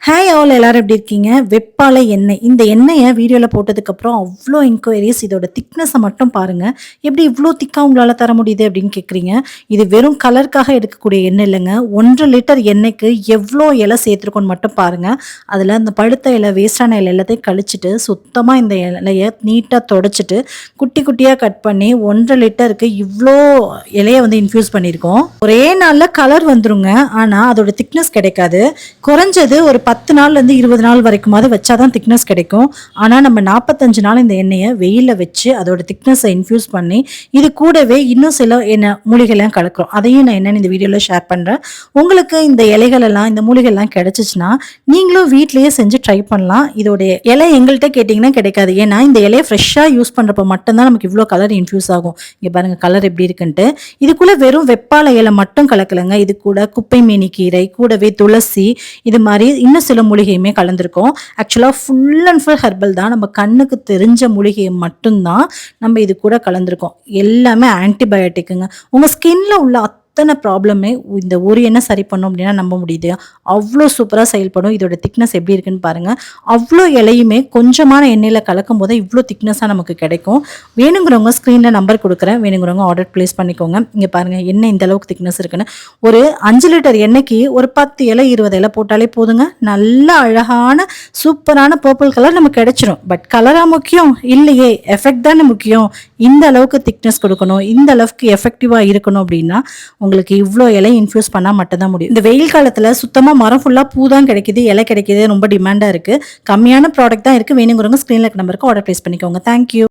Hi all எல்லாரும் எப்படி இருக்கீங்க? வெப்பாலை எண்ணெய். இந்த எண்ணெய வீடியோல போட்டதுக்கப்புறம் அவ்ளோ என்கொயரீஸ். இதோட திக்னஸ மட்டும் பாருங்க. எப்படி இவ்ளோ திக்கா உங்களால தர முடியுது அப்படின்னு கேட்குறீங்க. இது வெறும் கலருக்காக எடுக்கக்கூடிய எண்ணெய் இல்லங்க. 1 லிட்டர் எண்ணெய்க்கு எவ்ளோ இலை சேர்த்துருக்கோன்னு மட்டும் பாருங்க. அதில அந்த பழுத்த இலை, வேஸ்ட்டான இலை எல்லாத்தையும் கழிச்சுட்டு, சுத்தமா இந்த இலைய நீட்டா தொடச்சிட்டு, குட்டி குட்டியா கட் பண்ணி 1 லிட்டருக்கு இவ்ளோ இலைய வந்து இன்ஃப்யூஸ் பண்ணியிருக்கோம். ஒரே நாள்ல கலர் வந்துருங்க. ஆனா அதோட திக்னஸ் கிடைக்காது. குறைஞ்சது ஒரு 10 நாள்லேருந்து 20 நாள் வரைக்குமாவது வச்சா தான் திக்னஸ் கிடைக்கும். ஆனால் நம்ம 45 நாள் இந்த எண்ணெயை வெயிலில் வச்சு அதோட திக்னஸை இன்ஃப்யூஸ் பண்ணி இது கூடவே இன்னும் சில மூலிகைலாம் கலக்கிறோம். அதையும் நான் என்னென்னு இந்த வீடியோவில் ஷேர் பண்ணுறேன். உங்களுக்கு இந்த இலைகளெல்லாம் இந்த மூலிகைலாம் கிடைச்சிச்சுன்னா நீங்களும் வீட்லேயே செஞ்சு ட்ரை பண்ணலாம். இதோடைய இலை எங்கள்கிட்ட கேட்டிங்கன்னா கிடைக்காது. ஏன்னா இந்த இலையை ஃப்ரெஷ்ஷாக யூஸ் பண்ணுறப்ப மட்டும்தான் நமக்கு இவ்வளோ கலர் இன்ஃப்யூஸ் ஆகும். இங்கே பாருங்கள் கலர் எப்படி இருக்குன்ட்டு. இதுக்குள்ளே வெறும் வெப்பாலை இலை மட்டும் கலக்கலைங்க. இது கூட குப்பை மேனி கீரை, கூடவே துளசி, இது மாதிரி இன்னும் சில மூலிகையுமே கலந்துருக்கோம். ஆக்சுவலாக ஃபுல் அண்ட் ஃபுல் ஹெர்பல் தான். நம்ம கண்ணுக்கு தெரிஞ்ச மூலிகையை மட்டும்தான் நம்ம இது கூட கலந்துருக்கோம். எல்லாமே ஆன்டிபயோட்டிக்குங்க. உங்கள் ஸ்கின்ல உள்ள அத்தனை ப்ராப்ளமே இந்த ஒரு எண்ணெய் சரி பண்ணும் அப்படின்னா நம்ப முடியுது. அவ்வளோ சூப்பராக செயல்படும். இதோட திக்னஸ் எப்படி இருக்குன்னு பாருங்கள். அவ்வளோ இலையுமே கொஞ்சமான எண்ணெயில் கலக்கும் போது இவ்வளோ திக்னஸாக நமக்கு கிடைக்கும். வேணுங்கிறவங்க ஸ்க்ரீனில் நம்பர் கொடுக்குறேன். வேணுங்கிறவங்க ஆர்டர் ப்ளேஸ் பண்ணிக்கோங்க. இங்கே பாருங்கள் எண்ணெய் இந்த அளவுக்கு திக்னஸ் இருக்குன்னு. ஒரு 5 லிட்டர் எண்ணெய்க்கு ஒரு 10 இலை 20 இலை போட்டாலே போதுங்க. நல்ல அழகான சூப்பரான பர்பிள் கலர் நமக்கு கிடைச்சிரும். பட் கலராக முக்கியம் இல்லையே, எஃபெக்ட் தானே முக்கியம். இந்த அளவுக்கு திக்னஸ் கொடுக்கணும், இந்த அளவுக்கு எஃபெக்டிவாக இருக்கணும் அப்படின்னா உங்களுக்கு இவ்வளோ இலை இன்ஃப்யூஸ் பண்ணால் மட்டும்தான் முடியும். இந்த வெயில் காலத்தில் சுத்தமாக மரம் ஃபுல்லாக பூ தான் கிடைக்குது, இலை கிடைக்கிது, ரொம்ப டிமாண்டாக இருக்குது. கம்மியான ப்ராடக்ட் தான் இருக்குது. வேணுங்கிறவங்க ஸ்க்ரீனில் நம்பருக்கு ஆர்டர் ப்ளேஸ் பண்ணிக்கோங்க. தேங்க்யூ.